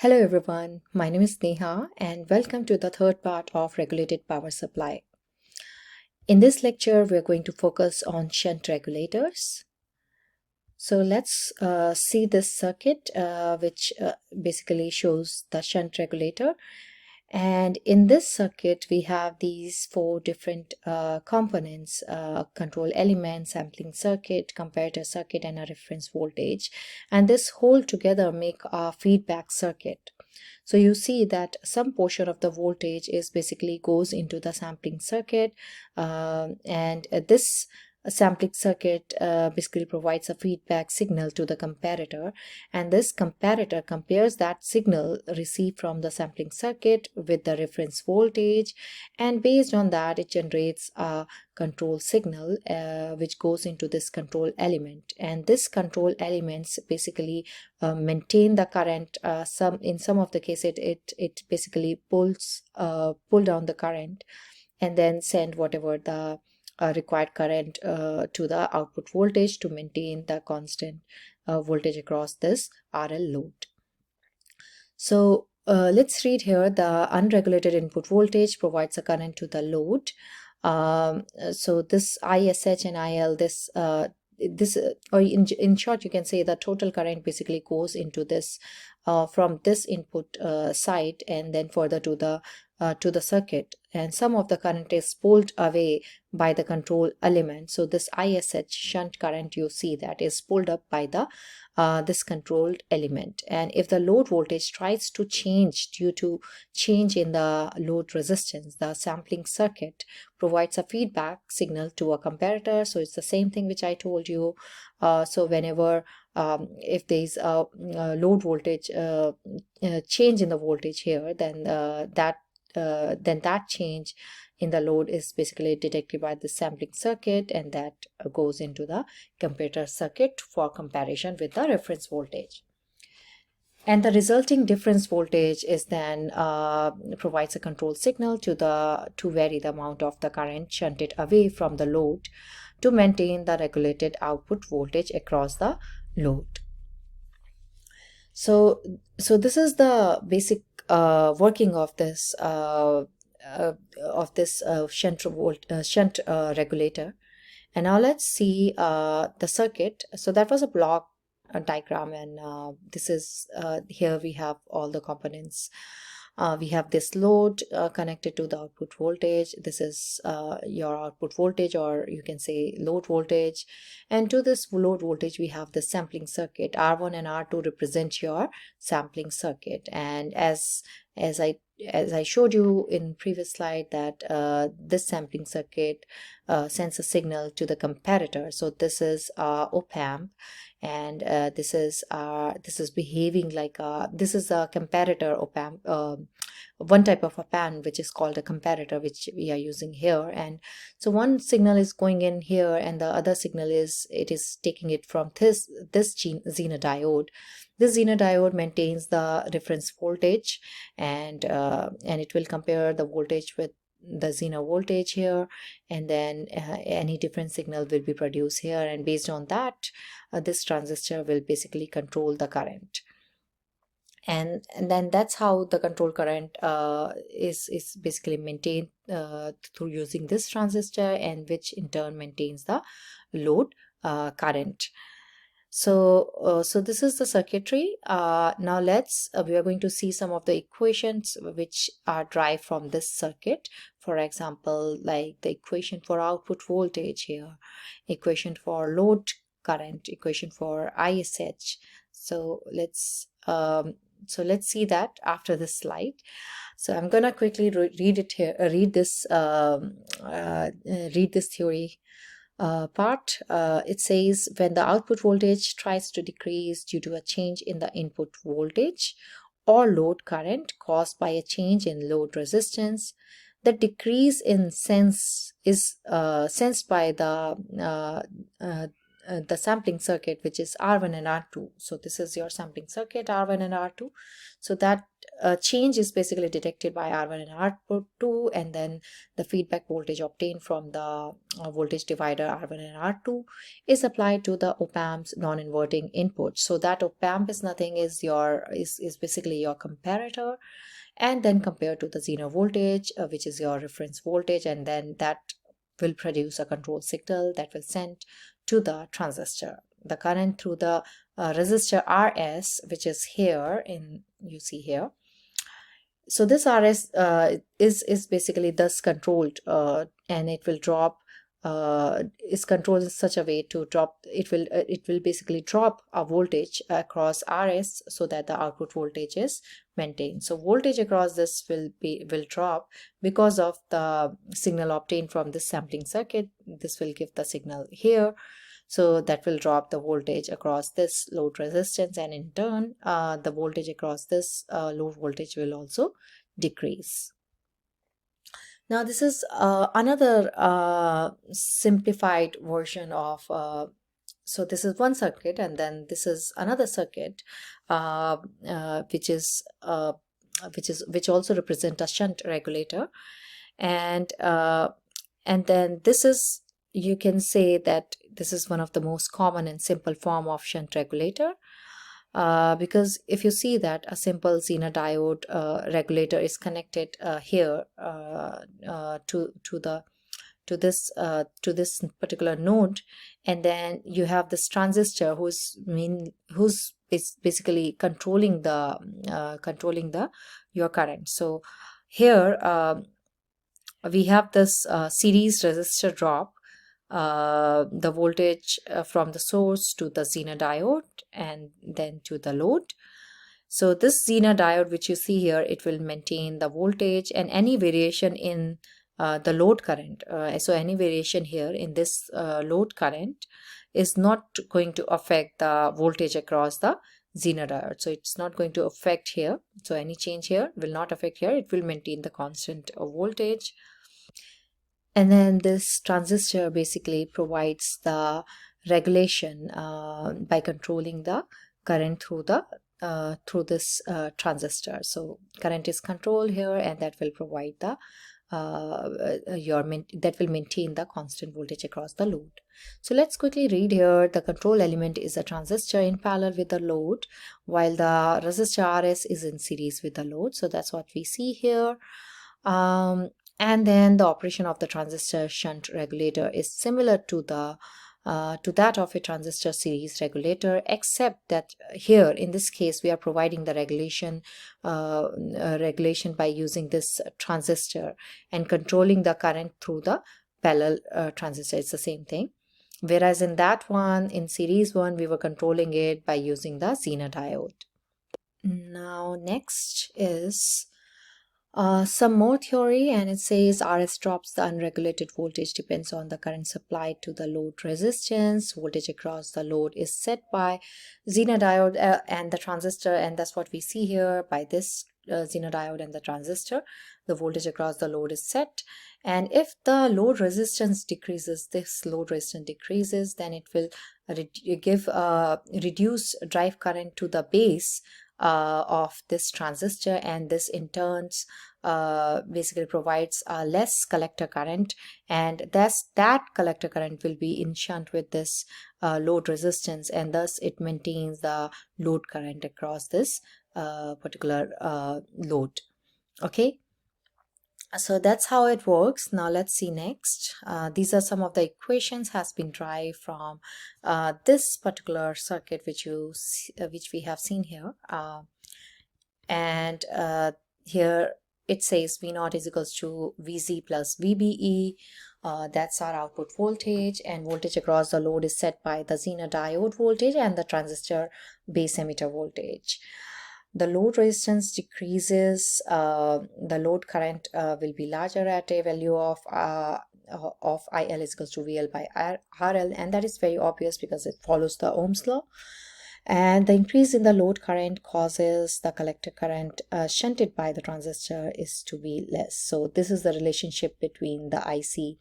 Hello everyone, my name is Neha and welcome to the third part of regulated power supply. In this lecture, we are going to focus on shunt regulators. So let's see this circuit which basically shows the shunt regulator. And in this circuit, we have these four different components, control element, sampling circuit, comparator circuit, and a reference voltage. And this whole together make a feedback circuit. So you see that some portion of the voltage is basically goes into the sampling circuit, and this sampling circuit basically provides a feedback signal to the comparator, and this comparator compares that signal received from the sampling circuit with the reference voltage, and based on that it generates a control signal which goes into this control element, and this control elements basically maintain the current. In some of the case it basically pull down the current and then send whatever the required current to the output voltage to maintain the constant voltage across this RL load. So let's read here. The unregulated input voltage provides a current to the load. So this ISH and IL, or in short, you can say the total current basically goes into this from this input side and then further to the circuit, and some of the current is pulled away by the control element. So this ISH shunt current, you see that is pulled up by the this controlled element, and if the load voltage tries to change due to change in the load resistance, the sampling circuit provides a feedback signal to a comparator. So it's the same thing which I told you. So whenever if there is a load voltage change in the voltage here, then that change in the load is basically detected by the sampling circuit, and that goes into the comparator circuit for comparison with the reference voltage. And the resulting difference voltage is then provides a control signal to vary the amount of the current shunted away from the load to maintain the regulated output voltage across the load. So this is the basic working of this shunt regulator. And now let's see the circuit. So that was a block diagram, and this is here we have all the components. We have this load connected to the output voltage. This is your output voltage, or you can say load voltage. And to this load voltage, we have the sampling circuit. R1 and R2 represent your sampling circuit. And as I showed you in previous slide, that this sampling circuit sends a signal to the comparator. So this is op amp, and this is behaving like this is a comparator op amp, one type of op amp which is called a comparator, which we are using here. And so one signal is going in here, and the other signal is taking it from this Zener diode. This Zener diode maintains the reference voltage, and it will compare the voltage with the Zener voltage here, and then any different signal will be produced here, and based on that this transistor will basically control the current, and then that's how the control current is basically maintained through using this transistor, and which in turn maintains the load current. So this is the circuitry. Now we are going to see some of the equations which are derived from this circuit. For example, like the equation for output voltage here, equation for load current, equation for ISH. So let's see that after this slide. So I'm gonna quickly read it here. Read this theory part. It says, when the output voltage tries to decrease due to a change in the input voltage or load current caused by a change in load resistance, the decrease in sense is sensed by the sampling circuit, which is R1 and R2. So this is your sampling circuit, R1 and R2. So that change is basically detected by R1 and R2, and then the feedback voltage obtained from the voltage divider R1 and R2 is applied to the op-amp's non-inverting input. So that op-amp is nothing, is basically your comparator, and then compared to the Zener voltage, which is your reference voltage, and then that will produce a control signal that will send to the transistor. The current through the resistor RS, which is here you see here. So this RS is basically thus controlled, and it will drop, is controlled in such a way to drop, it will basically drop a voltage across RS so that the output voltage is maintained. So voltage across this will drop because of the signal obtained from this sampling circuit. This will give the signal here. So that will drop the voltage across this load resistance, and in turn the voltage across this low voltage will also decrease. Now this is another simplified version of so this is one circuit, and then this is another circuit which also represent a shunt regulator, and then this is, you can say that this is one of the most common and simple form of shunt regulator, because if you see that a simple Zener diode regulator is connected here to this particular node, and then you have this transistor who's basically controlling your current. So here we have this series resistor drop, the voltage from the source to the Zener diode and then to the load. So this Zener diode which you see here, it will maintain the voltage, and any variation in the load current, so any variation here in this load current is not going to affect the voltage across the Zener diode. So it's not going to affect here. So any change here will not affect here. It will maintain the constant voltage. And then this transistor basically provides the regulation by controlling the current through this transistor. So current is controlled here, and that will provide the that will maintain the constant voltage across the load. So let's quickly read here. The control element is a transistor in parallel with the load, while the resistor RS is in series with the load. So that's what we see here. And then the operation of the transistor shunt regulator is similar to that of a transistor series regulator, except that here in this case we are providing the regulation by using this transistor and controlling the current through the parallel transistor. It's the same thing. Whereas in that one, in series one, we were controlling it by using the Zener diode. Now next is some more theory, and it says RS drops, the unregulated voltage depends on the current supplied to the load resistance. Voltage across the load is set by Zener diode and the transistor, and that's what we see here by this Zener diode and the transistor. The voltage across the load is set, and if the load resistance decreases, then it will give reduce drive current to the base of this transistor, and this in turns basically provides less collector current, and thus that collector current will be in shunt with this load resistance, and thus it maintains the load current across this particular load. Okay, so that's how it works. Now let's see next. These are some of the equations has been derived from this particular circuit which we have seen here, and here it says V naught is equals to Vz plus Vbe. That's our output voltage, and voltage across the load is set by the Zener diode voltage and the transistor base emitter voltage. The load resistance decreases, the load current will be larger at a value of IL is equals to VL by RL, and that is very obvious because it follows the Ohm's law. And the increase in the load current causes the collector current shunted by the transistor is to be less. So this is the relationship between the IC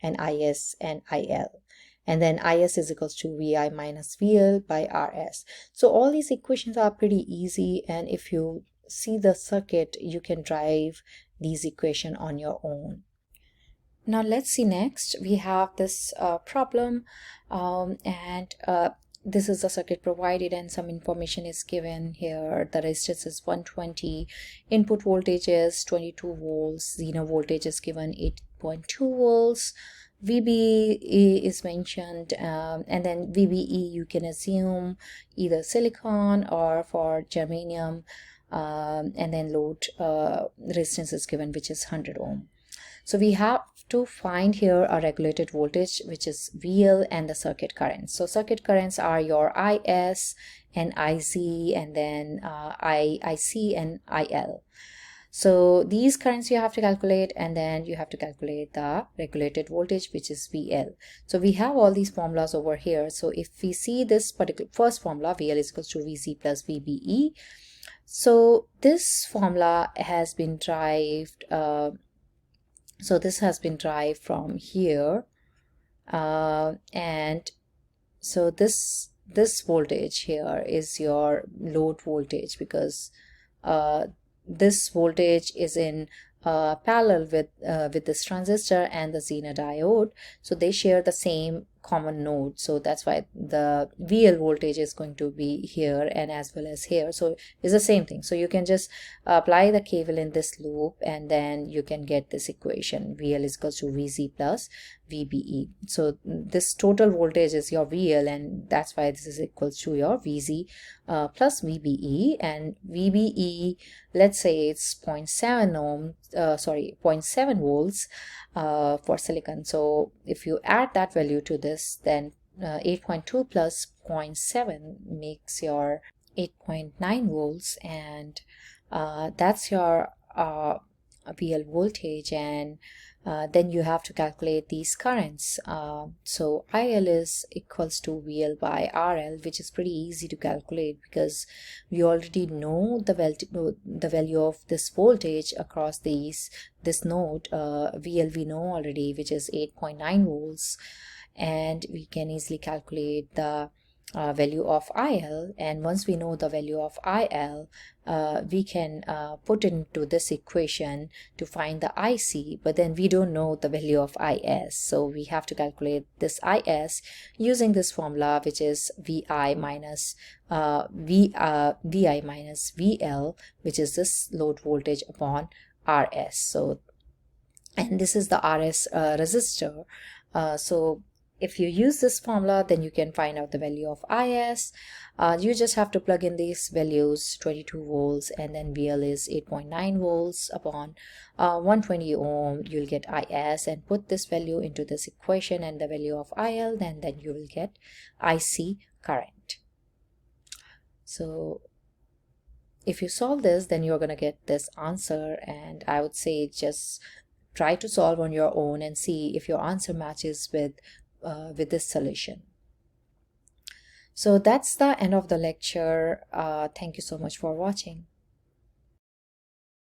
and IS and IL. And then IS is equals to VI minus VL by RS. So all these equations are pretty easy, and if you see the circuit, you can drive these equations on your own. Now let's see next. We have this problem, and this is the circuit provided and some information is given here. The resistance is 120, input voltage is 22 volts, Zener voltage is given 8.2 volts, VB is mentioned, and then VBE you can assume either silicon or for germanium, and then load resistance is given, which is 100 ohm. So we have to find here a regulated voltage, which is VL, and the circuit currents. So circuit currents are your IS and IZ, and then IC and IL. So these currents you have to calculate, and then you have to calculate the regulated voltage, which is VL. So we have all these formulas over here. So if we see this particular first formula, VL is equals to VC plus VBE. So this formula has been derived so this has been derived from here, and so this voltage here is your load voltage, because this voltage is in parallel with this transistor and the Zener diode, so they share the same common node. So that's why the VL voltage is going to be here and as well as here, so it's the same thing. So you can just apply the KVL in this loop, and then you can get this equation, VL is equals to VC plus VBE. So this total voltage is your VL, and that's why this is equals to your VC plus VBE. And VBE, let's say it's 0.7 ohm, 0.7 volts for silicon. So if you add that value to this, then 8.2 plus 0.7 makes your 8.9 volts, and that's your VL voltage. And then you have to calculate these currents. So IL is equals to VL by RL, which is pretty easy to calculate because we already know the value of this voltage across this node. VL we know already, which is 8.9 volts, and we can easily calculate the value of IL. And once we know the value of IL, we can put into this equation to find the IC, but then we don't know the value of IS, so we have to calculate this IS using this formula, which is VI minus VL, which is this load voltage upon RS. So, and this is the RS resistor. So if you use this formula, then you can find out the value of IS. You just have to plug in these values, 22 volts, and then VL is 8.9 volts upon 120 ohm. You'll get IS, and put this value into this equation and the value of IL, then you will get IC current. So if you solve this, then you're going to get this answer, and I would say just try to solve on your own and see if your answer matches with this solution. So that's the end of the lecture. Thank you so much for watching.